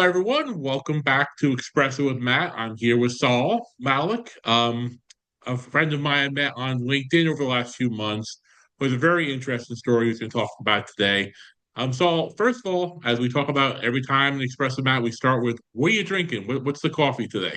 everyone. Welcome back to Espresso with Matt. I'm here with Saul Malek, a friend of mine I met on LinkedIn over the last few months. It was a very interesting story he's going to talk about today. Saul, first of all, as we talk about every time in Espresso Matt, we start with what are you drinking? What's the coffee today?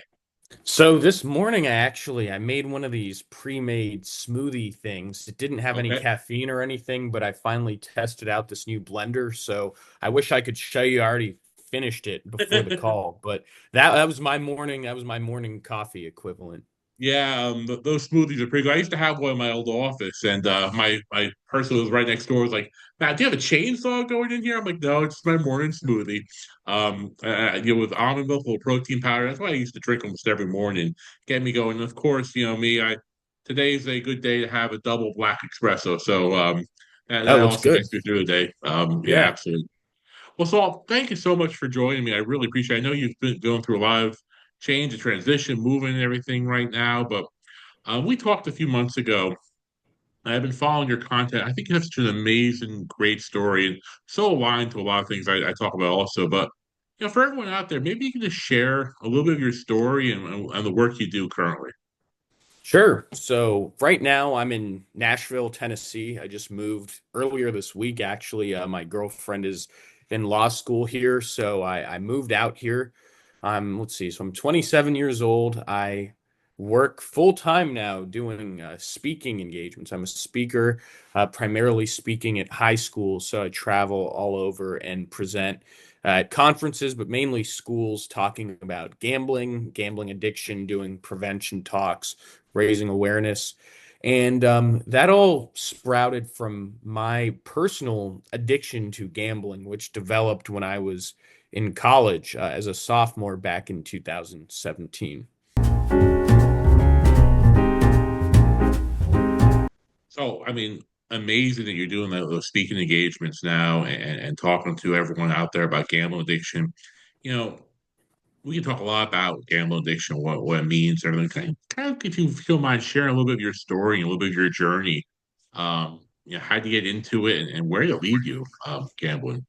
So this morning I made one of these pre-made smoothie things. It didn't have any Okay. caffeine or anything, but I finally tested out this new blender. So I wish I could show you. I already finished it before the call, but that was my morning. That was my morning coffee equivalent. Yeah, those smoothies are pretty good. I used to have one in my old office, and my person who was right next door was like, "Matt, do you have a chainsaw going in here?" I'm like, "No, it's my morning smoothie." With almond milk, a little protein powder. That's why I used to drink almost every morning, get me going. And of course, me, I today's a good day to have a double black espresso, so that That looks also good. gets me through the day. Yeah, Yeah. absolutely. Well, Saul, thank you so much for joining me. I really appreciate it. I know you've been going through a lot of change and transition, moving and everything right now, but we talked a few months ago. I've been following your content. I think you have such an amazing, great story and so aligned to a lot of things I talk about also. But for everyone out there, maybe you can just share a little bit of your story and the work you do currently. Sure. So right now I'm in Nashville, Tennessee. I just moved earlier this week, actually. My girlfriend is in law school here, so I moved out here. Let's see, so I'm 27 years old. I work full time now doing speaking engagements. I'm a speaker, primarily speaking at high schools. So I travel all over and present at conferences, but mainly schools talking about gambling, gambling addiction, doing prevention talks, raising awareness. And that all sprouted from my personal addiction to gambling, which developed when I was in college as a sophomore back in 2017. So, amazing that you're doing those speaking engagements now and talking to everyone out there about gambling addiction. You know, we can talk a lot about gambling addiction, what it means, and everything. If you don't mind sharing a little bit of your story and a little bit of your journey, how do you get into it and where did it lead you, gambling?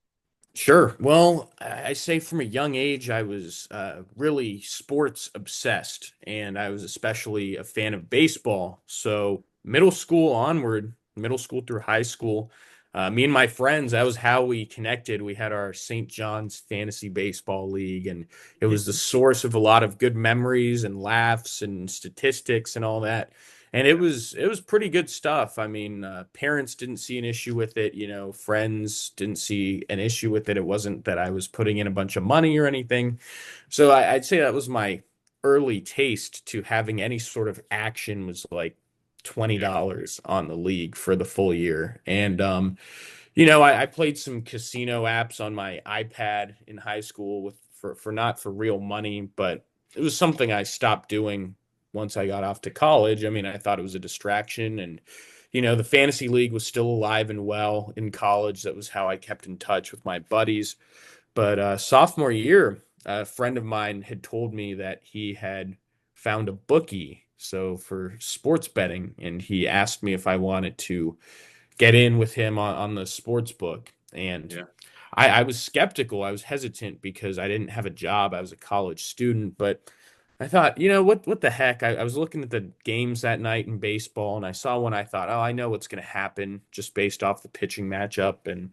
Sure. Well, I say from a young age, I was really sports obsessed, and I was especially a fan of baseball. So, middle school onward, middle school through high school, me and my friends, that was how we connected. We had our St. John's Fantasy Baseball League, and it was the source of a lot of good memories and laughs and statistics and all that. And it was pretty good stuff. I mean, parents didn't see an issue with it, friends didn't see an issue with it. It wasn't that I was putting in a bunch of money or anything. So I'd say that was my early taste to having any sort of action was like Yeah. $20 on the league for the full year. And I played some casino apps on my iPad in high school for not for real money, but it was something I stopped doing once I got off to college. I mean, I thought it was a distraction, and the fantasy league was still alive and well in college. That was how I kept in touch with my buddies. But sophomore year, a friend of mine had told me that he had found a bookie, so for sports betting, and he asked me if I wanted to get in with him on the sports book. And Yeah. I was skeptical. I was hesitant because I didn't have a job. I was a college student, but I thought, what the heck? I was looking at the games that night in baseball, and I saw one. I thought, oh, I know what's going to happen just based off the pitching matchup, and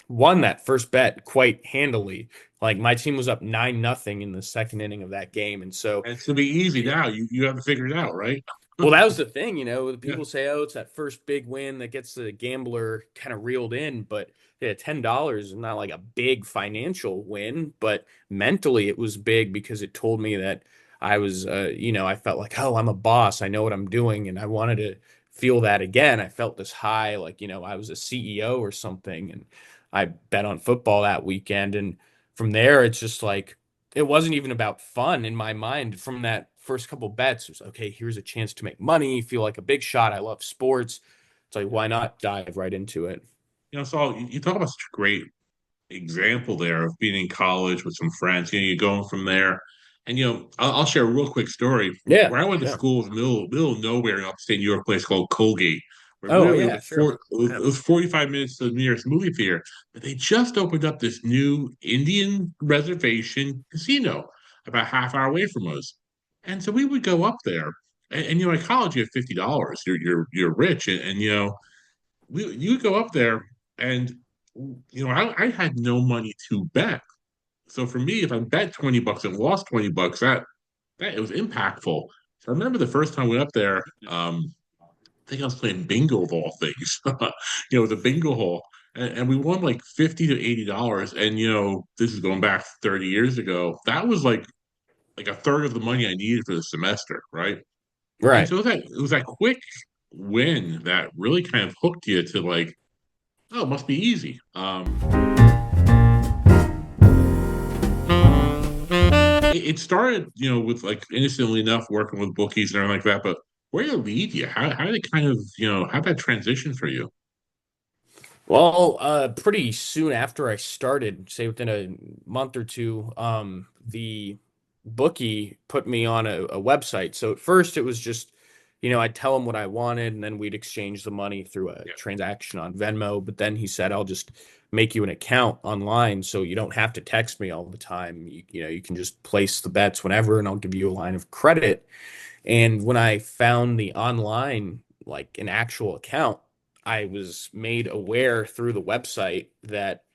won that first bet quite handily. Like my team was up 9-0 in the second inning of that game, and so And it's gonna be easy now. You have to figure it out, right? well, that was the thing, Yeah. people say, oh, it's that first big win that gets the gambler kind of reeled in, but yeah, $10 is not like a big financial win, but mentally it was big because it told me that I was, I felt like, oh, I'm a boss. I know what I'm doing. And I wanted to feel that again. I felt this high, like, I was a CEO or something. And I bet on football that weekend. And from there, it's just like, it wasn't even about fun in my mind from that first couple bets. It was okay, here's a chance to make money, feel like a big shot. I love sports. It's like, why not dive right into it? Saul, you talk about such a great example there of being in college with some friends. You're going from there, and I'll share a real quick story. Yeah, Where I went to yeah. school was middle of nowhere in upstate New York, a place called Colgate. But Oh literally, yeah, sure. it was 45 minutes to the nearest movie theater. But they just opened up this new Indian reservation casino about half hour away from us. And so we would go up there. And at college, you have $50. You're rich. And you would go up there and I had no money to bet. So for me, if I bet 20 bucks and lost 20 bucks, that it was impactful. So I remember the first time we went up there, I think I was playing bingo of all things, the bingo hall. And we won like 50 to $80. And this is going back 30 years ago. That was like a third of the money I needed for the semester, right? And Right. so it was that quick win that really kind of hooked you to like, oh, it must be easy. It started, with like innocently enough working with bookies and everything like that. But where did it lead you? How did it kind of, how that transition for you? Well, pretty soon after I started, say within a month or two, the bookie put me on a website. So at first it was just, I'd tell him what I wanted and then we'd exchange the money through a Yeah. transaction on Venmo. But then he said, I'll just make you an account online so you don't have to text me all the time. You can just place the bets whenever and I'll give you a line of credit. And when I found the online, like an actual account, I was made aware through the website that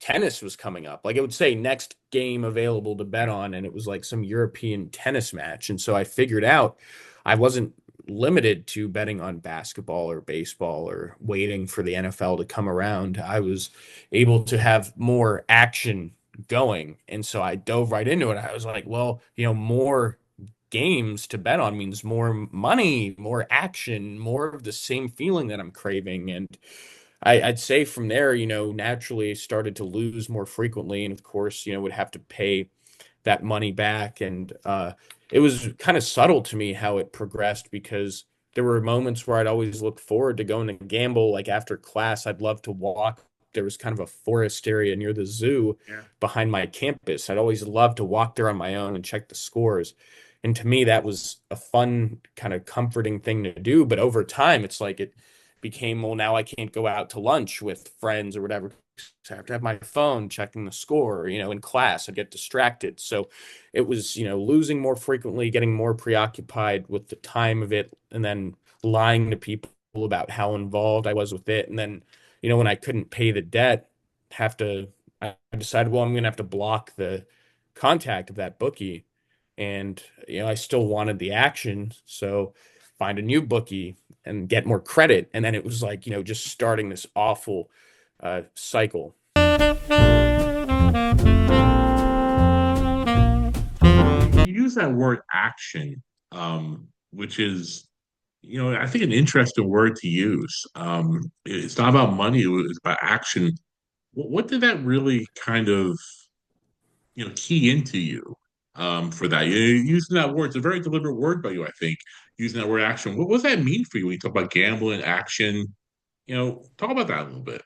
tennis was coming up. Like it would say next game available to bet on, and it was like some European tennis match. And so I figured out I wasn't limited to betting on basketball or baseball or waiting for the NFL to come around. I was able to have more action going. And so I dove right into it. I was like, well, more games to bet on means more money, more action, more of the same feeling that I'm craving. And I'd say from there, naturally started to lose more frequently. And of course, would have to pay that money back. And it was kind of subtle to me how it progressed because there were moments where I'd always look forward to going to gamble. Like after class, I'd love to walk. There was kind of a forest area near the zoo Yeah. behind my campus. I'd always love to walk there on my own and check the scores. And to me, that was a fun, kind of comforting thing to do. But over time, it's like it became, well, now I can't go out to lunch with friends or whatever. So I have to have my phone checking the score, in class, I'd get distracted. So it was, losing more frequently, getting more preoccupied with the time of it, and then lying to people about how involved I was with it. And then, when I couldn't pay the debt, I decided, well, I'm going to have to block the contact of that bookie. And, I still wanted the action. So find a new bookie and get more credit. And then it was like, just starting this awful cycle. You use that word action, which is, I think an interesting word to use. It's not about money, it's about action. What did that really kind of, key into you for that? Using that word, it's a very deliberate word by you, I think, using that word action. What does that mean for you when you talk about gambling, action? Talk about that a little bit.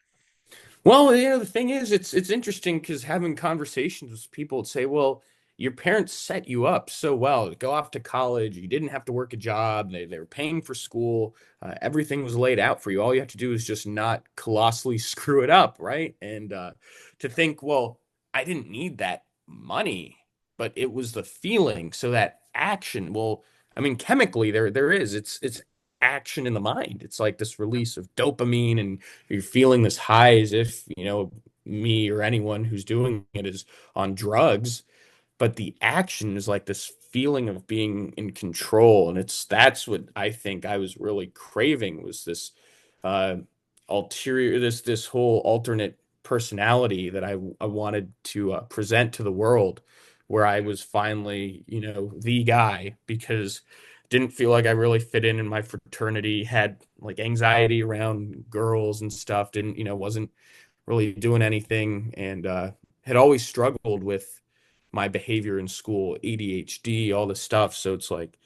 Well, the thing is, it's interesting because having conversations with people would say, well, your parents set you up so well to go off to college. You didn't have to work a job. They were paying for school. Everything was laid out for you. All you have to do is just not colossally screw it up, right? And to think, well, I didn't need that money, but it was the feeling. So that action, well, I mean, chemically, there is. It's action in the mind. It's like this release of dopamine and you're feeling this high as if, me or anyone who's doing it is on drugs, but the action is like this feeling of being in control. And that's what I think I was really craving was this uh ulterior this whole alternate personality that I wanted to present to the world, where I was finally, the guy, because didn't feel like I really fit in my fraternity, had like anxiety around girls and stuff, didn't, wasn't really doing anything, and had always struggled with my behavior in school, ADHD, all this stuff. So it's like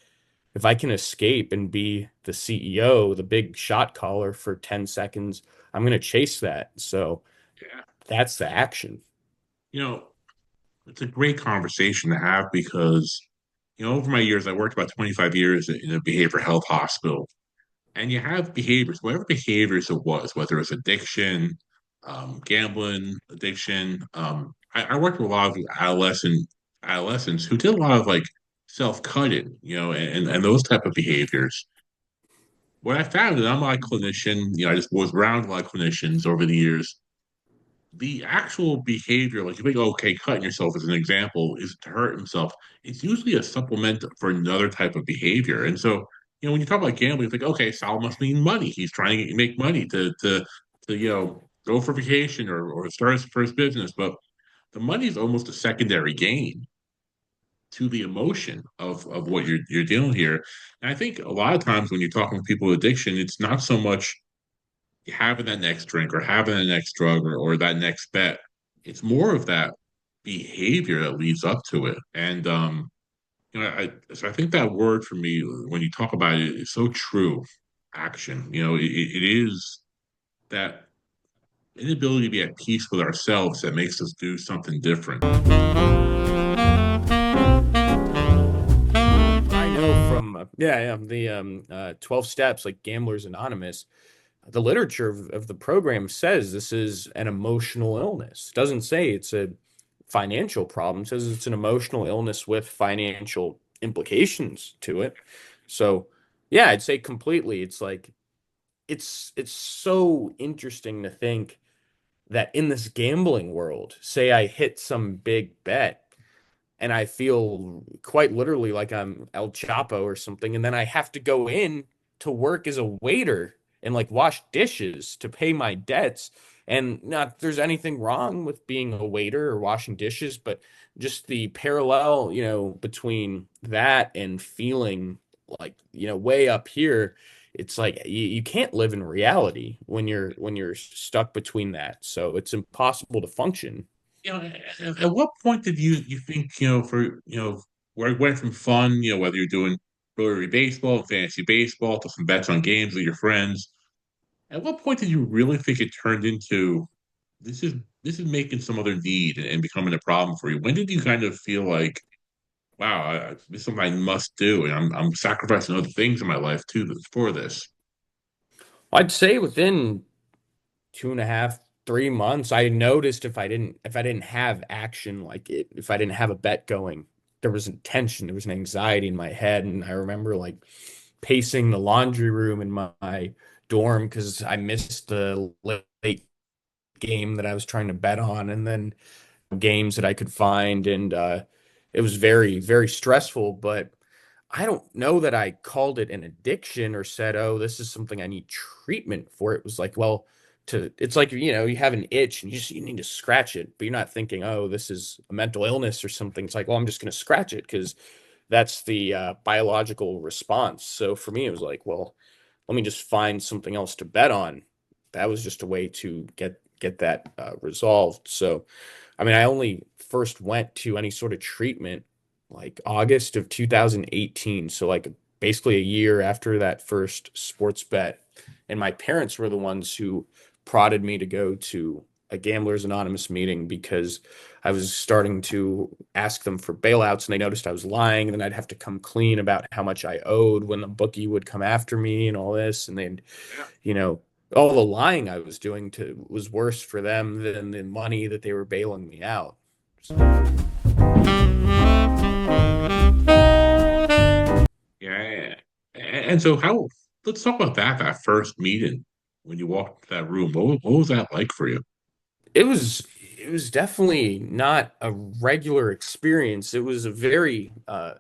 if I can escape and be the CEO, the big shot caller for 10 seconds, I'm going to chase that. So Yeah. that's the action. You know, it's a great conversation to have because, over my years, I worked about 25 years in a behavioral health hospital. and you have behaviors, whatever behaviors it was, whether it's addiction, gambling addiction. I worked with a lot of adolescents who did a lot of like self-cutting, and those type of behaviors. What I found, and I'm not a clinician, I just was around a lot of clinicians over the years. The actual behavior, like you think, okay, cutting yourself as an example, is to hurt himself. It's usually a supplement for another type of behavior. And so, when you talk about gambling, it's like, okay, Sal must need money. He's trying to make money to go for vacation or start his first business. But the money is almost a secondary gain to the emotion of what you're dealing here. And I think a lot of times when you're talking to people with addiction, it's not so much having that next drink or having the next drug or that next bet. It's more of that behavior that leads up to it. And so I think that word for me when you talk about it is so true. Action. It is that inability to be at peace with ourselves that makes us do something different. I know from the 12 steps, like Gamblers Anonymous. The literature of the program says this is an emotional illness. It doesn't say it's a financial problem. It says it's an emotional illness with financial implications to it. So, yeah, I'd say completely. It's like it's so interesting to think that in this gambling world, say I hit some big bet and I feel quite literally like I'm El Chapo or something, and then I have to go in to work as a waiter and like wash dishes to pay my debts. And not there's anything wrong with being a waiter or washing dishes, but just the parallel, between that and feeling like, way up here, it's like you can't live in reality when you're stuck between that. So it's impossible to function. At what point did you think, where it went from fun, whether you're doing rotary baseball, fantasy baseball, to some bets on games with your friends, at what point did you really think it turned into this is this is making some other need and becoming a problem for you? When did you kind of feel like, wow, this is something I must do, and I'm sacrificing other things in my life too for this? I'd say within 2.5, 3 months, I noticed if I didn't have action, like if I didn't have a bet going, there was a tension, there was an anxiety in my head, and I remember like pacing the laundry room in my dorm because I missed the late game that I was trying to bet on, and then games that I could find, and it was very, very stressful. But I don't know that I called it an addiction or said, "Oh, this is something I need treatment for." It was like, well, it's like, you have an itch and you need to scratch it, but you're not thinking, "Oh, this is a mental illness or something." It's like, well, I'm just going to scratch it because that's the biological response. So for me, it was like, well, let me just find something else to bet on. That was just a way to get that resolved. So I mean, I only first went to any sort of treatment like August of 2018. So, like, basically a year after that first sports bet. And my parents were the ones who prodded me to go to a Gamblers Anonymous meeting because I was starting to ask them for bailouts and they noticed I was lying. And then I'd have to come clean about how much I owed when the bookie would come after me and all this. And then, Yeah. you know, all the lying I was doing to was worse for them than the money that they were bailing me out. Yeah. And so let's talk about that first meeting when you walked into that room. What was that like for you? It was definitely not a regular experience. It was a very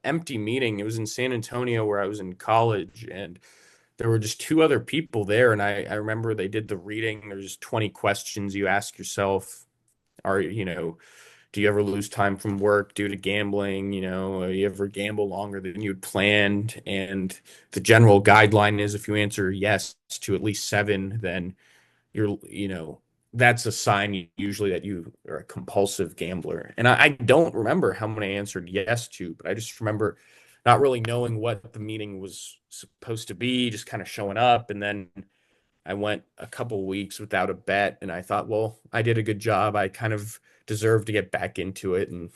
empty meeting. It was in San Antonio where I was in college, and there were just two other people there. And I remember they did the reading. There's 20 questions you ask yourself. Are do you ever lose time from work due to gambling? You ever gamble longer than you'd planned? And the general guideline is if you answer yes to at least seven, then that's a sign usually that you are a compulsive gambler. And I don't remember how many I answered yes to, but I just remember not really knowing what the meeting was supposed to be, just kind of showing up. And then I went a couple weeks without a bet, and I thought, well, I did a good job. I kind of deserve to get back into it and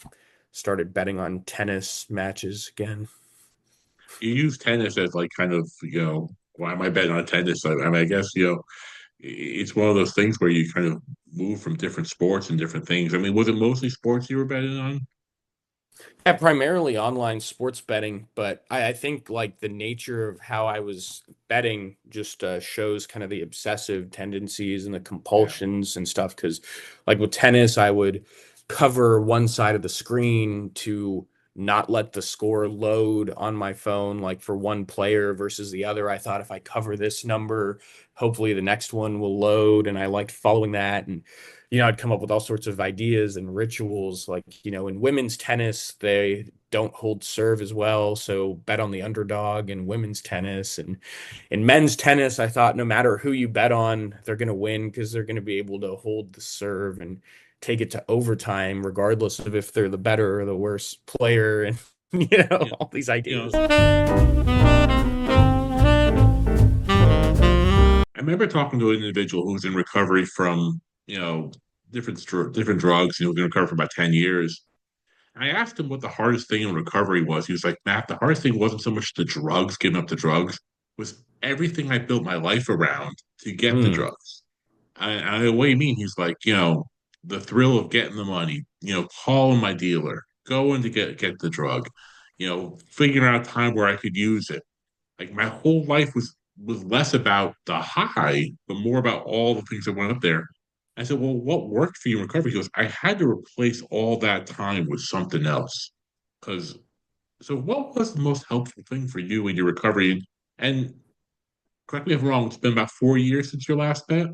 started betting on tennis matches again. You use tennis as like kind of, why am I betting on tennis? I mean, I guess, it's one of those things where you kind of move from different sports and different things. I mean, was it mostly sports you were betting on? Yeah, primarily online sports betting, but I think like the nature of how I was betting just shows kind of the obsessive tendencies and the Yeah. compulsions and stuff. Because like with tennis, I would cover one side of the screen to not let the score load on my phone, like for one player versus the other. I thought if I cover this number, hopefully the next one will load, and I liked following that. And I'd come up with all sorts of ideas and rituals. Like, in women's tennis, they don't hold serve as well. So bet on the underdog in women's tennis. And in men's tennis, I thought no matter who you bet on, they're going to win because they're going to be able to hold the serve and take it to overtime, regardless of if they're the better or the worse player. And, You, all these you know, ideas. I remember talking to an individual who was in recovery from, different drugs, was in recovery for about 10 years. I asked him what the hardest thing in recovery was. He was like, Matt, the hardest thing wasn't so much the drugs, giving up the drugs, was everything I built my life around to get the Hmm. drugs. What do you mean? He's like, the thrill of getting the money, calling my dealer, going to get the drug, figuring out a time where I could use it. Like my whole life was less about the high, but more about all the things that went up there. I said, well, what worked for you in recovery? He goes, I had to replace all that time with something else. Because so what was the most helpful thing for you in your recovery? And correct me if I'm wrong, it's been about 4 years since your last bet.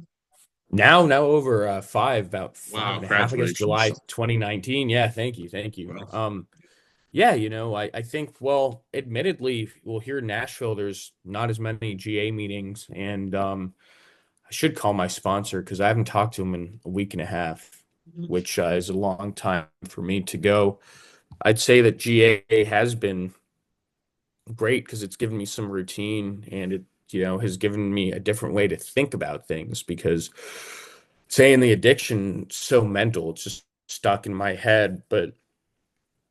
Now over about five Wow, and a half, I guess congratulations. July 2019. Yeah, thank you. Well, Yeah, I think, well, admittedly, well, here in Nashville, there's not as many GA meetings, and I should call my sponsor because I haven't talked to him in a week and a half, which is a long time for me to go. I'd say that GA has been great because it's given me some routine, and it, has given me a different way to think about things because saying the addiction so mental, it's just stuck in my head, but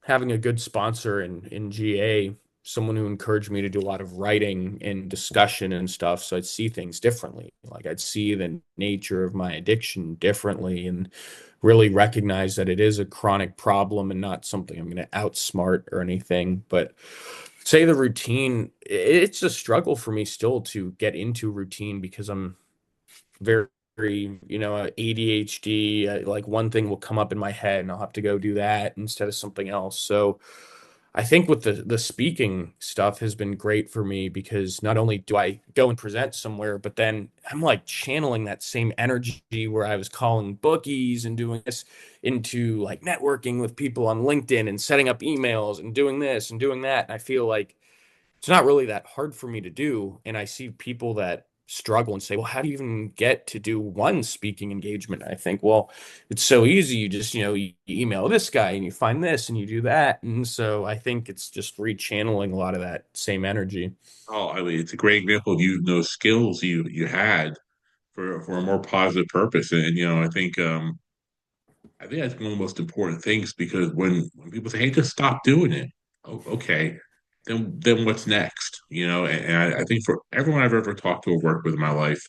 having a good sponsor in GA, someone who encouraged me to do a lot of writing and discussion and stuff, so I'd see things differently. Like I'd see the nature of my addiction differently and really recognize that it is a chronic problem and not something I'm going to outsmart or anything. But say the routine, it's a struggle for me still to get into routine because I'm very, ADHD. Like one thing will come up in my head and I'll have to go do that instead of something else. So I think with the speaking stuff has been great for me because not only do I go and present somewhere, but then I'm like channeling that same energy where I was calling bookies and doing this into like networking with people on LinkedIn and setting up emails and doing this and doing that. And I feel like it's not really that hard for me to do. And I see people that struggle and say, well, how do you even get to do one speaking engagement? I think, well, it's so easy. You just, you email this guy and you find this and you do that. And so I think it's just rechanneling a lot of that same energy. oh, I mean, it's a great example of using those skills you had for a more positive purpose. And I think that's one of the most important things because when people say, "Hey, just stop doing it," oh, okay, then what's next? I think for everyone I've ever talked to or worked with in my life,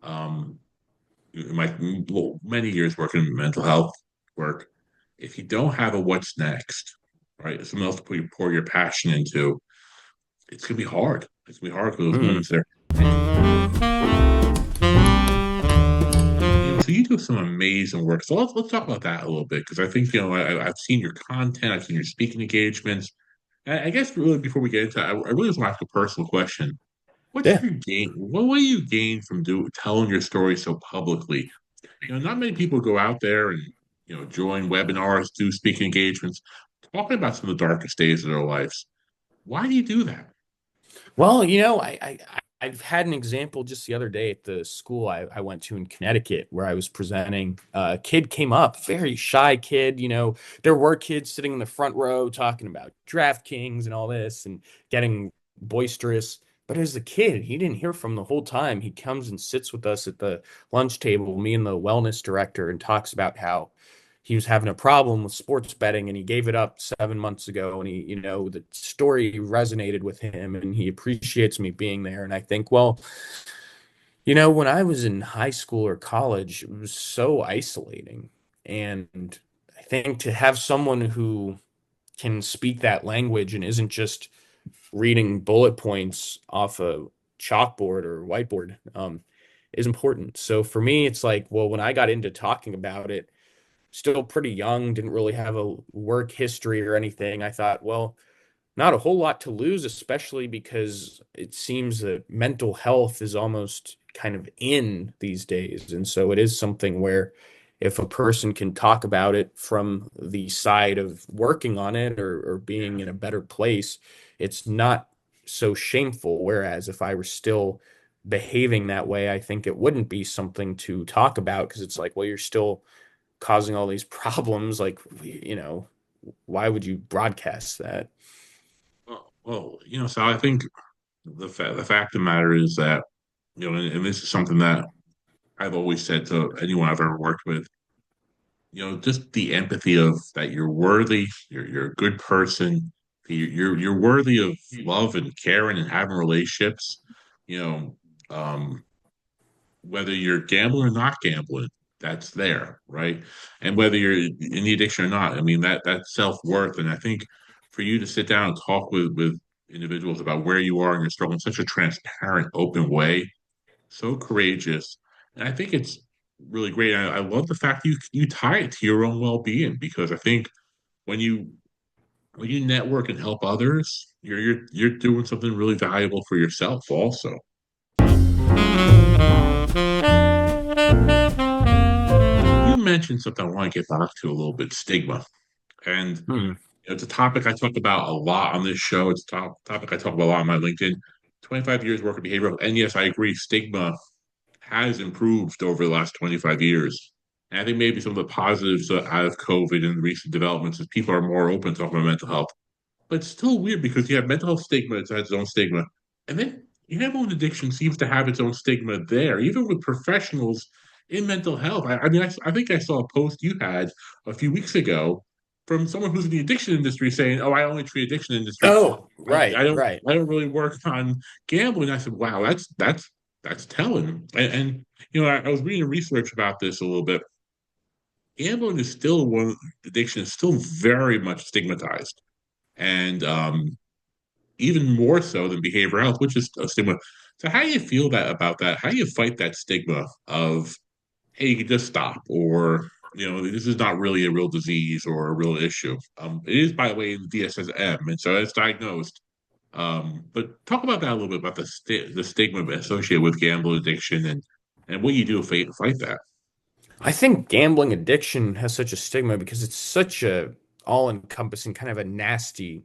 um, in my many years working in mental health work, if you don't have a what's next, right, something else to pour your passion into, it's gonna be hard. It's gonna be hard for those Hmm. moments there. So you do some amazing work. So let's talk about that a little bit because I think I've seen your content, I've seen your speaking engagements. I guess really before we get into it, I really just want to ask a personal question. What's Yeah. your gain? What do you gain from telling your story so publicly? Not many people go out there and join webinars, do speaking engagements, talking about some of the darkest days of their lives. Why do you do that? Well, I've had an example just the other day at the school I went to in Connecticut where I was presenting. A kid came up, very shy kid. There were kids sitting in the front row talking about DraftKings and all this and getting boisterous. But as a kid, he didn't hear from the whole time. He comes and sits with us at the lunch table, me and the wellness director, and talks about how he was having a problem with sports betting and he gave it up 7 months ago. And the story resonated with him and he appreciates me being there. And I think, well, when I was in high school or college, it was so isolating. And I think to have someone who can speak that language and isn't just reading bullet points off a chalkboard or whiteboard is important. So for me, it's like, well, when I got into talking about it, still pretty young, didn't really have a work history or anything. I thought, well, not a whole lot to lose, especially because it seems that mental health is almost kind of in these days. And so it is something where if a person can talk about it from the side of working on it or being in a better place, it's not so shameful. Whereas if I were still behaving that way, I think it wouldn't be something to talk about because it's like, well, you're still causing all these problems. Like, why would you broadcast that? So I think the fact of the matter is that, and this is something that I've always said to anyone I've ever worked with, just the empathy of that you're worthy, you're a good person, you're worthy of love and caring and having relationships, you know, um, whether you're gambling or not gambling, that's there, right? And whether you're in the addiction or not, I mean that's self-worth. And I think for you to sit down and talk with individuals about where you are in your struggle in such a transparent, open way, so courageous. And I think it's really great. I love the fact you tie it to your own well-being because I think when you network and help others, you're doing something really valuable for yourself also. You mentioned something I want to get back to a little bit, stigma. And Hmm. it's a topic I talk about a lot on this show. It's a topic I talk about a lot on my LinkedIn. 25 years work of behavioral. And yes, I agree, stigma has improved over the last 25 years. And I think maybe some of the positives out of COVID and recent developments is people are more open to talking about mental health. But it's still weird because you have mental health stigma, it has its own stigma. And then gambling addiction seems to have its own stigma there, even with professionals in mental health. I mean, I think I saw a post you had a few weeks ago from someone who's in the addiction industry saying, "Oh, I only treat addiction industry. Oh, I, right, I don't right. I don't really work on gambling." I said, "Wow, that's telling." I was reading research about this a little bit. Gambling is still addiction is still very much stigmatized, and even more so than behavioral health, which is a stigma. So, how do you feel about that? How do you fight that stigma of, hey, you can just stop, or this is not really a real disease or a real issue. It is, by the way, in the DSM, and so it's diagnosed. But talk about that a little bit about the stigma associated with gambling addiction and what you do to fight that. I think gambling addiction has such a stigma because it's such a all-encompassing kind of a nasty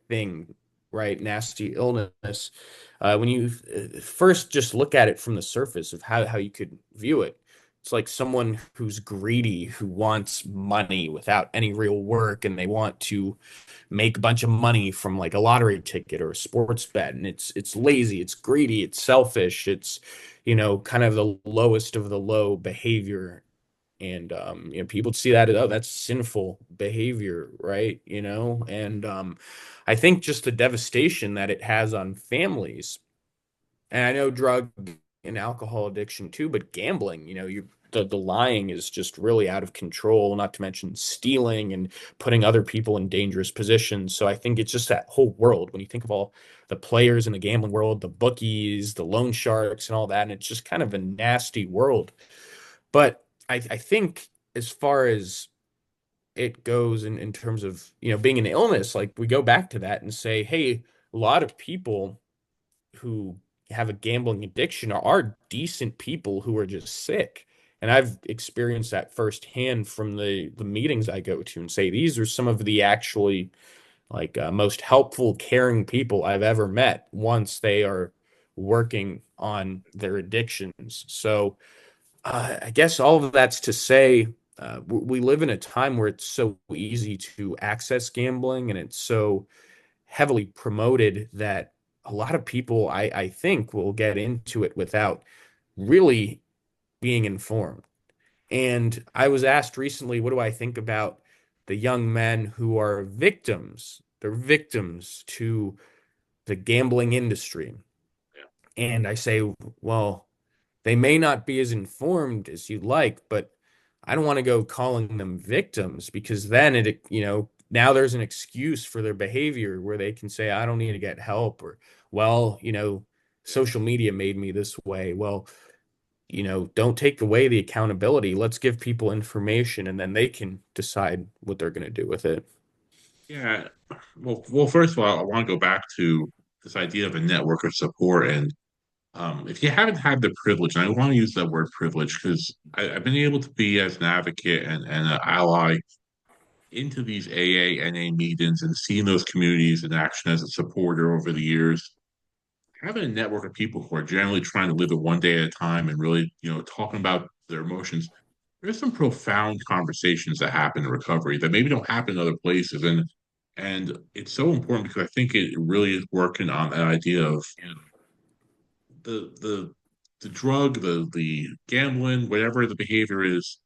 thing, right? Nasty illness. When you first just look at it from the surface of how you could view it, it's like someone who's greedy, who wants money without any real work, and they want to make a bunch of money from like a lottery ticket or a sports bet. And it's lazy, it's greedy, it's selfish, it's kind of the lowest of the low behavior. And people see that, oh, that's sinful behavior, right? And I think just the devastation that it has on families, and I know drug and alcohol addiction too, but gambling, the lying is just really out of control, not to mention stealing and putting other people in dangerous positions. So I think it's just that whole world. When you think of all the players in the gambling world, the bookies, the loan sharks, and all that, and it's just kind of a nasty world. But I think as far as it goes in terms of, being an illness, like we go back to that and say, hey, a lot of people who have a gambling addiction are decent people who are just sick. And I've experienced that firsthand from the meetings I go to and say these are some of the actually like most helpful, caring people I've ever met once they are working on their addictions. So I guess all of that's to say, we live in a time where it's so easy to access gambling and it's so heavily promoted that a lot of people, I think, will get into it without really being informed. And I was asked recently, what do I think about the young men who are victims? They're victims to the gambling industry. And I say, well, they may not be as informed as you'd like, but I don't want to go calling them victims because then now there's an excuse for their behavior where they can say, I don't need to get help, or, well, Yeah. social media made me this way. Well, don't take away the accountability. Let's give people information and then they can decide what they're going to do with it. Yeah. Well, first of all, I want to go back to this idea of a network of support. And if you haven't had the privilege, and I want to use that word privilege because I've been able to be as an advocate and an ally into these AA, NA meetings and seeing those communities in action as a supporter over the years. Having a network of people who are generally trying to live it one day at a time and really, talking about their emotions, there's some profound conversations that happen in recovery that maybe don't happen in other places. And it's so important because I think it really is working on that idea of the the drug, the gambling, whatever the behavior is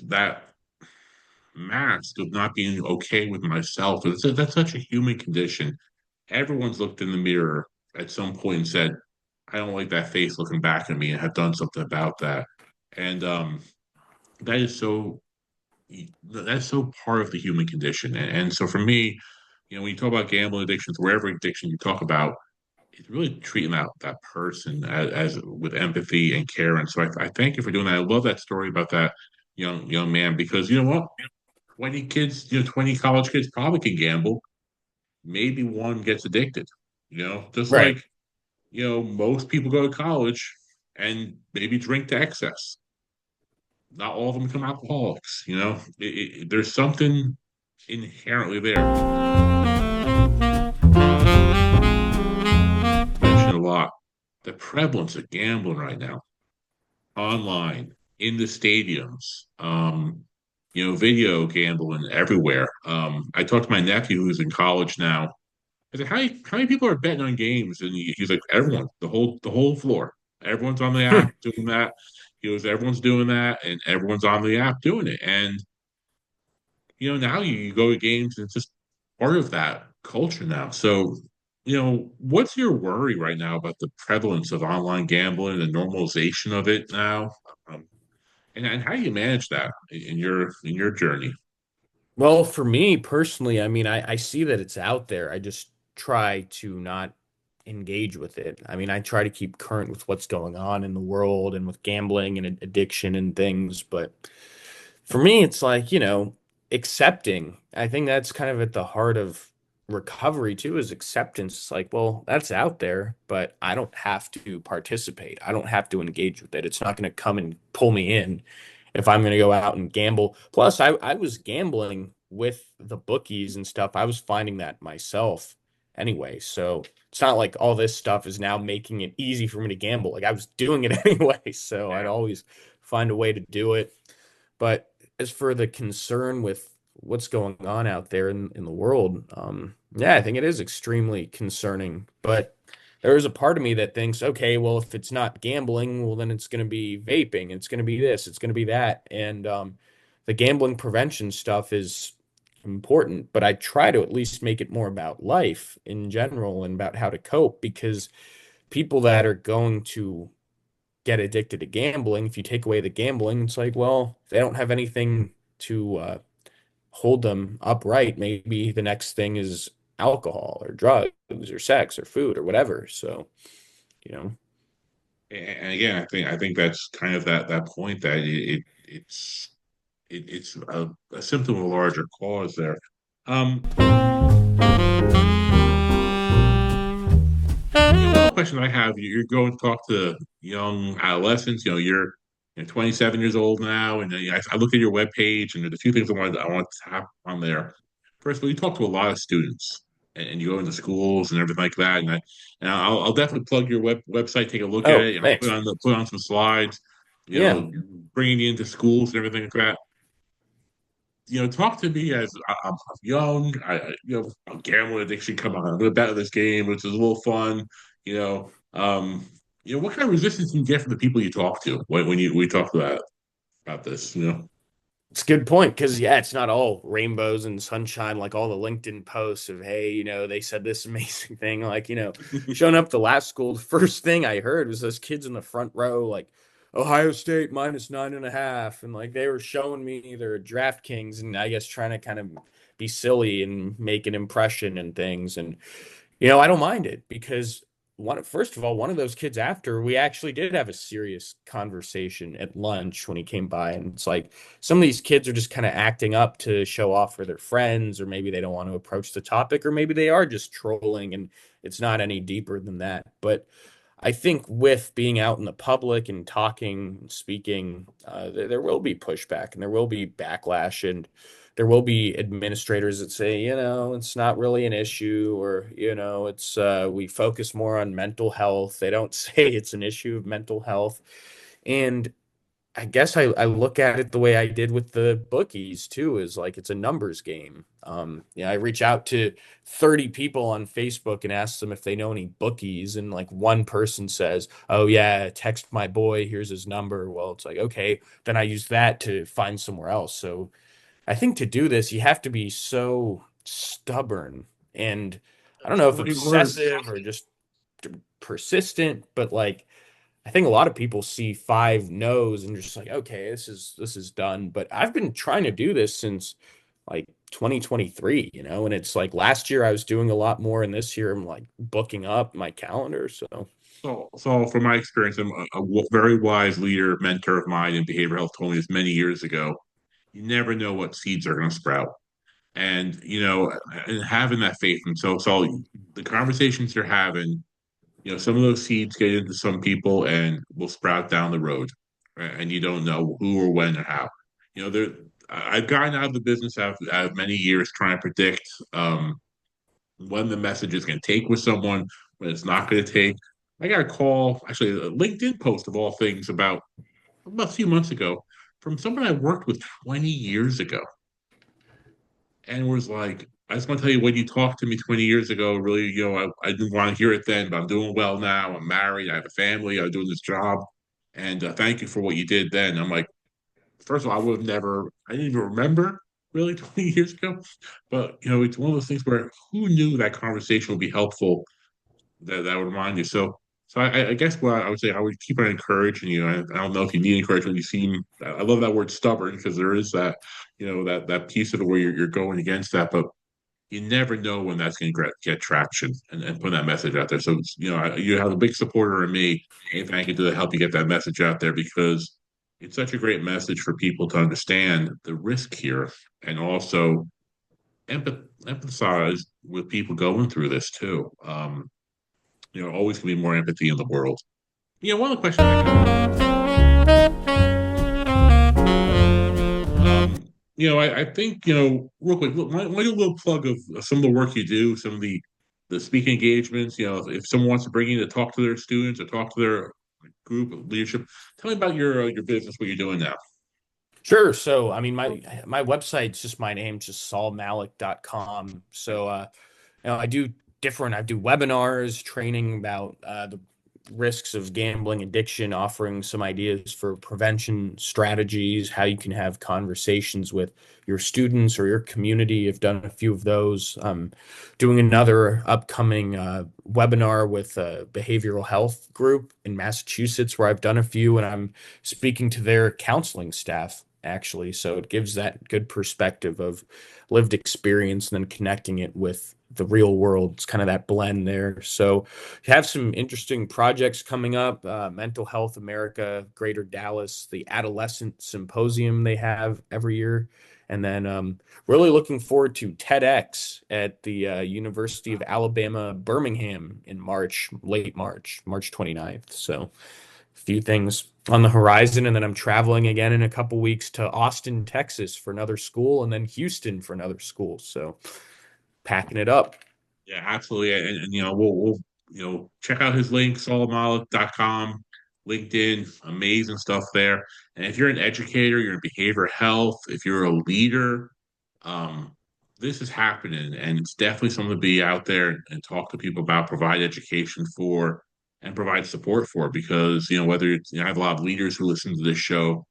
that mask of not being okay with myself. That's such a human condition. Everyone's looked in the mirror at some point and said, I don't like that face looking back at me and have done something about that. And that is so that's so part of the human condition. And so for me, when you talk about gambling addictions, wherever addiction you talk about, it's really treating that person as with empathy and care. And so I thank you for doing that. I love that story about that young man because you know what? 20 kids, 20 college kids probably can gamble. Maybe one gets addicted, just Right. like, most people go to college and maybe drink to excess. Not all of them become alcoholics. There's something inherently there. Mentioned a lot. The prevalence of gambling right now, online, in the stadiums, video gambling everywhere. I talked to my nephew who's in college now. I said, how many people are betting on games? And he's like, everyone, the whole floor. Everyone's on the app doing that. Everyone's doing that, and everyone's on the app doing it. And now you go to games, and it's just part of that culture now. So, what's your worry right now about the prevalence of online gambling and the normalization of it now? Um, and how do you manage that in your journey? Well, for me personally, I mean, I see that it's out there. I just try to not engage with it. I mean, I try to keep current with what's going on in the world and with gambling and addiction and things. But for me, it's like, accepting. I think that's kind of at the heart of recovery too, is acceptance. It's like, well, that's out there, but I don't have to participate. I don't have to engage with it. It's not going to come and pull me in if I'm going to go out and gamble. Plus, I was gambling with the bookies and stuff. I was finding that myself anyway. So it's not like all this stuff is now making it easy for me to gamble. Like I was doing it anyway. So I'd Yeah. always find a way to do it. But as for the concern with what's going on out there in the world, yeah, I think it is extremely concerning. But there is a part of me that thinks, okay, well, if it's not gambling, well, then it's going to be vaping, it's going to be this, it's going to be that. And the gambling prevention stuff is important, but I try to at least make it more about life in general and about how to cope because people that are going to get addicted to gambling, if you take away the gambling, it's like, well, they don't have anything to hold them upright. Maybe the next thing is alcohol or drugs or sex or food or whatever. So, you know, And again, I think that's kind of that point that it's a symptom of a larger cause there. Um, one question I have: you're going to talk to young adolescents. You're 27 years old now, and I look at your webpage, and there's a few things I want to tap on there. First of all, you talk to a lot of students, and you go into schools and everything like that. And I'll definitely plug your website, take a look at oh, it, and I'll put thanks. on put on some slides. Yeah. Bringing you into schools and everything like that. Talk to me as I'm young. Gambling addiction. Come on, I'm gonna bet on this game, which is a little fun. You know, um, what kind of resistance do you get from the people you talk to when we talk to that? about this. It's a good point because yeah, it's not all rainbows and sunshine like all the LinkedIn posts of hey, they said this amazing thing. Like, showing up to last school, the first thing I heard was those kids in the front row, like Ohio State -9.5. And like they were showing me their DraftKings and I guess trying to kind of be silly and make an impression and things. And I don't mind it because first of all, one of those kids after we actually did have a serious conversation at lunch when he came by, and it's like some of these kids are just kind of acting up to show off for their friends, or maybe they don't want to approach the topic, or maybe they are just trolling, and it's not any deeper than that. But I think with being out in the public and talking, and speaking, there will be pushback and there will be backlash and there will be administrators that say, it's not really an issue or, it's we focus more on mental health. They don't say it's an issue of mental health. And I guess I look at it the way I did with the bookies too, is like it's a numbers game. I reach out to 30 people on Facebook and ask them if they know any bookies, and like one person says, "Oh yeah, text my boy, here's his number." Well, it's like, okay, then I use that to find somewhere else. So I think to do this, you have to be so stubborn and I don't That's know the if right word. obsessive or just persistent, but like I think a lot of people see five no's and just like, okay, this is done. But I've been trying to do this since like 2023, and it's like last year I was doing a lot more, and this year I'm like booking up my calendar. So So from my experience, a very wise leader, mentor of mine in behavioral health told me this many years ago. You never know what seeds are going to sprout, and having that faith. And so the conversations you're having, some of those seeds get into some people and will sprout down the road, right? And you don't know who or when or how. You know, there. I've gotten out of the business out of many years trying to predict when the message is going to take with someone, when it's not going to take. I got a call, actually, a LinkedIn post of all things about a few months ago from someone I worked with 20 years ago, and was like, "I just want to tell you when you talked to me 20 years ago, really, I didn't want to hear it then, but I'm doing well now. I'm married, I have a family, I'm doing this job, and thank you for what you did then." I'm like, first of all, I didn't even remember really 20 years ago, but it's one of those things where who knew that conversation would be helpful, that would remind you. So I guess what I would say, I would keep on encouraging you. I don't know if you need encouragement. You seem, I love that word stubborn because there is that, that piece of it where you're going against that, but you never know when that's going to get traction and put that message out there. So, you have a big supporter in me. Anything I can do to help you get that message out there, because it's such a great message for people to understand the risk here, and also empathize with people going through this too. Always can be more empathy in the world. One of the questions I have, I think, real quick, look, my little plug of some of the work you do, some of the speaking engagements. If someone wants to bring you to talk to their students or talk to their group of leadership, tell me about your business, what you're doing now. sure. So I mean my website's just my name, just saulmalek.com. Yep. So I do webinars training about the risks of gambling addiction, offering some ideas for prevention strategies, how you can have conversations with your students or your community. I've done a few of those. Doing another upcoming webinar with a behavioral health group in Massachusetts where I've done a few, and I'm speaking to their counseling staff actually. So it gives that good perspective of lived experience and then connecting it with the real world. It's kind of that blend there. So you have some interesting projects coming up. Mental Health America, Greater Dallas, the Adolescent Symposium they have every year. And then really looking forward to TEDx at the University of Alabama, Birmingham in March, late March, March 29th. So a few things on the horizon. And then I'm traveling again in a couple weeks to Austin, Texas for another school, and then Houston for another school. So packing it up. Yeah, absolutely. And we'll check out his link, saulmalik.com, LinkedIn, amazing stuff there. And if you're an educator, you're in behavioral health, if you're a leader, um, this is happening, and it's definitely something to be out there and talk to people about, provide education for, and provide support for, because whether it's, I have a lot of leaders who listen to this show.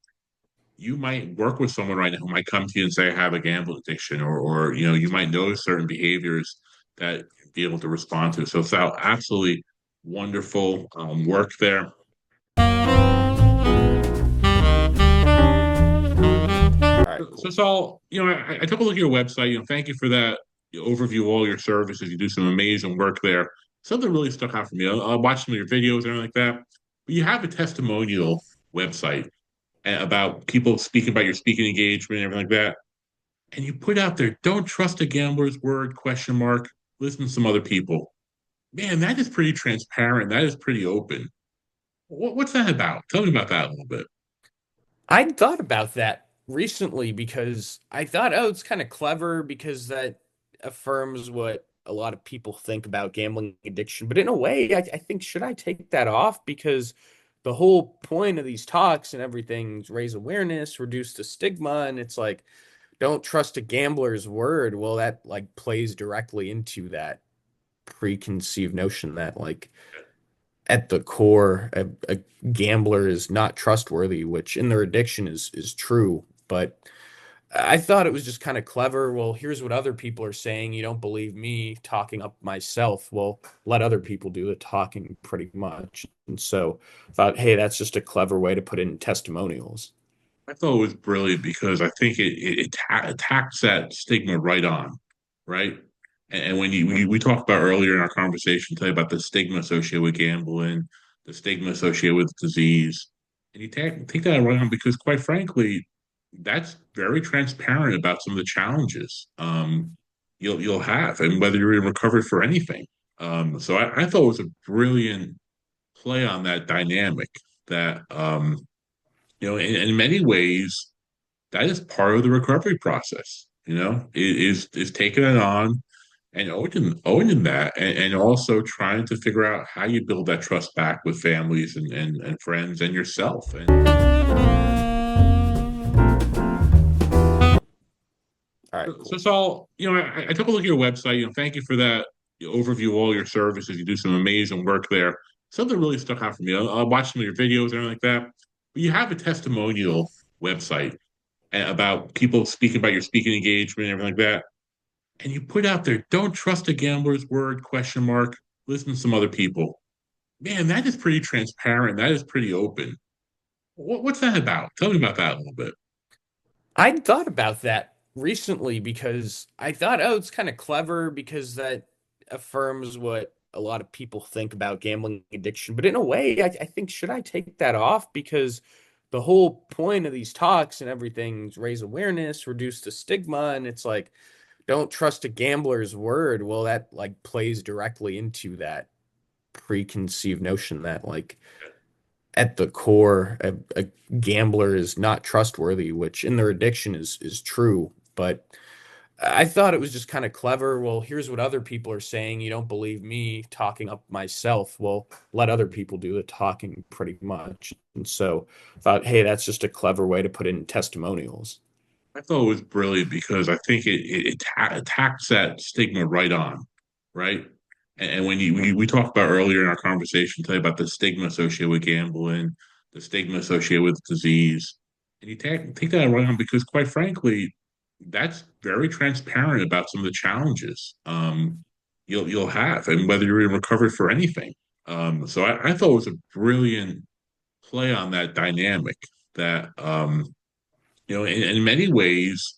you might work with someone right now who might come to you and say, I have a gambling addiction, or you might notice certain behaviors that you'd be able to respond to. So Sal, absolutely wonderful work there. All right, So cool. Saul, I took a look at your website. Thank you for that overview of all your services. You do some amazing work there. Something really stuck out for me. I watched some of your videos and everything like that. But you have a testimonial website about people speaking about your speaking engagement and everything like that. And you put out there, don't trust a gambler's word, question mark, listen to some other people. Man, that is pretty transparent. That is pretty open. What's that about? Tell me about that a little bit. I thought about that recently because I thought, oh, it's kind of clever because that affirms what a lot of people think about gambling addiction. But in a way, I think, should I take that off? Because the whole point of these talks and everything is raise awareness, reduce the stigma. And it's like, don't trust a gambler's word. Well, that like plays directly into that preconceived notion that like at the core, a gambler is not trustworthy, which in their addiction is true. But I thought it was just kind of clever. Well, here's what other people are saying. You don't believe me talking up myself. Well, let other people do the talking pretty much. And so I thought, hey, that's just a clever way to put in testimonials. I thought it was brilliant because I think it attacks that stigma right on, right? And when we talked about earlier in our conversation, tell you about the stigma associated with gambling, the stigma associated with disease, and you take that right on because, quite frankly, that's very transparent about some of the challenges you'll have, and whether you're in recovery for anything. So I thought it was a brilliant play on that dynamic that in many ways that is part of the recovery process. Is taking it on and owning that, and also trying to figure out how you build that trust back with families and friends and yourself. And All right, so cool. it's all, I took a look at your website. Thank you for that overview of all your services. You do some amazing work there. Something really stuck out for me. I watched some of your videos and everything like that. But you have a testimonial website about people speaking about your speaking engagement and everything like that. And you put out there, don't trust a gambler's word, question mark, listen to some other people. Man, that is pretty transparent. That is pretty open. What's that about? Tell me about that a little bit. I thought about that recently because I thought, oh, it's kind of clever because that affirms what a lot of people think about gambling addiction. But in a way, I think, should I take that off? Because the whole point of these talks and everything is raise awareness, reduce the stigma. And it's like, don't trust a gambler's word. Well, that like plays directly into that preconceived notion that like at the core, a gambler is not trustworthy, which in their addiction is true. But I thought it was just kind of clever. Well, here's what other people are saying. You don't believe me talking up myself. Well, let other people do the talking pretty much. And so I thought, hey, that's just a clever way to put in testimonials. I thought it was brilliant because I think it attacks that stigma right on, right? And when we talked about earlier in our conversation, tell you about the stigma associated with gambling, the stigma associated with disease, and you take that right on because, quite frankly, that's very transparent about some of the challenges you'll have, and whether you're in recovery for anything. So I thought it was a brilliant play on that dynamic that in many ways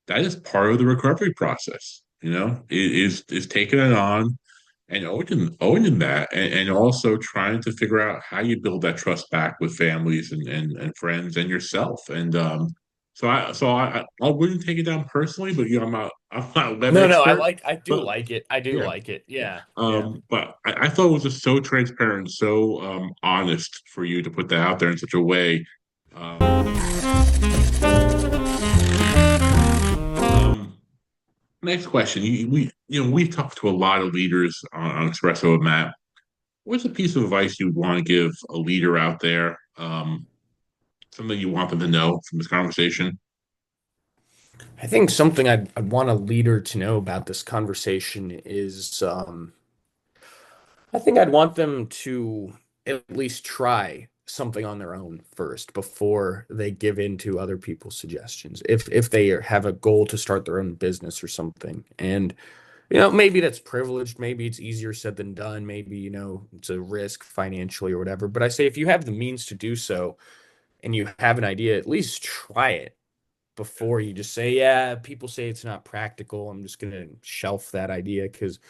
that is part of the recovery process. Is taking it on and owning that, and also trying to figure out how you build that trust back with families and friends and yourself. And I wouldn't take it down personally, but I'm not a web No, no, expert, I do but like it. I do yeah. like it. Yeah. Yeah. But I thought it was just so transparent, so honest for you to put that out there in such a way. Um, Next question. We've talked to a lot of leaders on Espresso and Matt. What's a piece of advice you would want to give a leader out there? Something you want them to know from this conversation? I think something I'd want a leader to know about this conversation is I think I'd want them to at least try. something on their own first before they give in to other people's suggestions. If they have a goal to start their own business or something. And maybe that's privileged, maybe it's easier said than done, maybe it's a risk financially or whatever. But I say if you have the means to do so and you have an idea, at least try it before you just say, yeah, people say it's not practical. I'm just going to shelf that idea because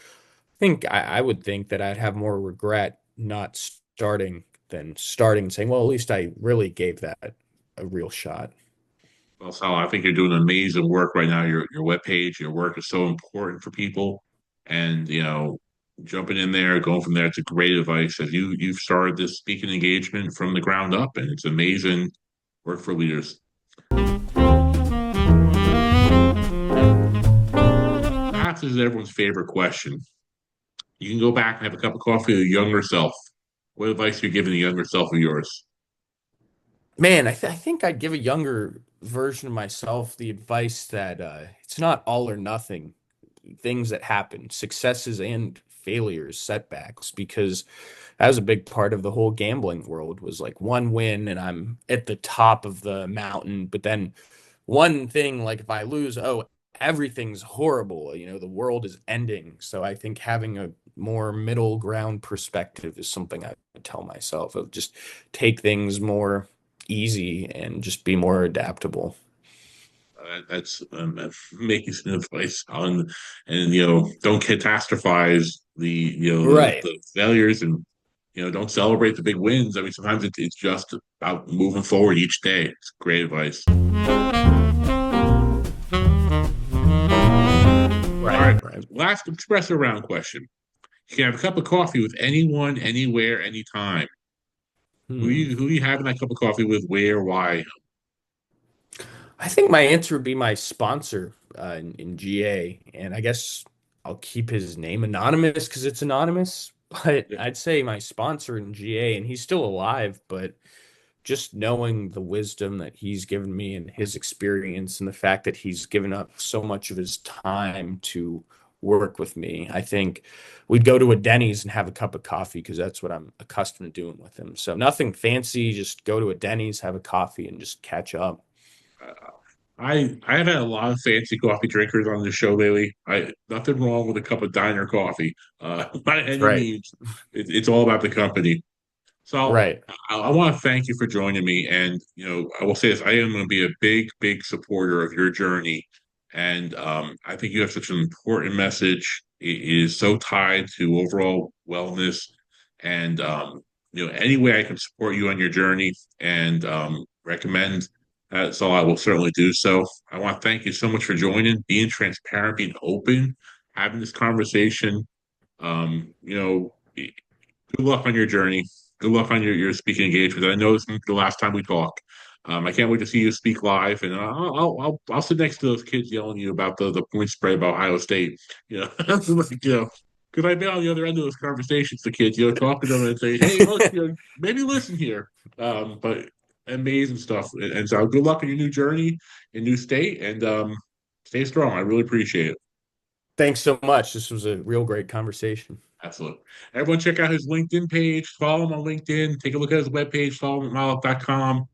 I would think that I'd have more regret not starting than starting and saying, well, at least I really gave that a real shot. Well, Sal, I think you're doing amazing work right now. Your webpage, your work is so important for people, and jumping in there, going from there, it's a great advice. As you've started this speaking engagement from the ground up, and it's amazing work for leaders. Perhaps this is everyone's favorite question. You can go back and have a cup of coffee with your younger self. What advice are you giving the younger self of yours? Man, I think I'd give a younger version of myself the advice that it's not all or nothing. Things that happen, successes and failures, setbacks, because that was a big part of the whole gambling world was like one win and I'm at the top of the mountain, but then one thing, like if I lose, oh, everything's horrible, the world is ending. So I think having a more middle ground perspective is something I would tell myself of just take things more easy and just be more adaptable. That's making some advice on, and don't catastrophize Right. the failures, and don't celebrate the big wins. I mean, sometimes it's just about moving forward each day. It's great advice. All Right, right, right. last espresso round question. You can have a cup of coffee with anyone, anywhere, anytime. Hmm. Who you having that cup of coffee with? Where? Why? I think my answer would be my sponsor in GA, and I guess I'll keep his name anonymous because it's anonymous. But Yeah, I'd say my sponsor in GA, and he's still alive, but just knowing the wisdom that he's given me and his experience and the fact that he's given up so much of his time to work with me, I think we'd go to a Denny's and have a cup of coffee because that's what I'm accustomed to doing with him. So nothing fancy, just go to a Denny's, have a coffee, and just catch up. uh, I've had a lot of fancy coffee drinkers on the show lately. I Nothing wrong with a cup of diner coffee. By any Right. means, it's all about the company. So Right. I want to thank you for joining me, and I will say this: I am going to be a big, big supporter of your journey, and I think you have such an important message. It is so tied to overall wellness, and any way I can support you on your journey and recommend so I will certainly do so. I want to thank you so much for joining, being transparent, being open, having this conversation. Good luck on your journey. Good luck on your speaking engagement. I know this is the last time we talk. I can't wait to see you speak live, and I'll sit next to those kids yelling at you about the point spread about Ohio State. Like, because I've been on the other end of those conversations. The kids, talking to them and say, "Hey, look, maybe listen here." But amazing stuff, and so good luck on your new journey in new state, and stay strong. I really appreciate it. Thanks so much. This was a real great conversation. Absolutely. Everyone check out his LinkedIn page. Follow him on LinkedIn. Take a look at his webpage. Follow him at maladaptive.com.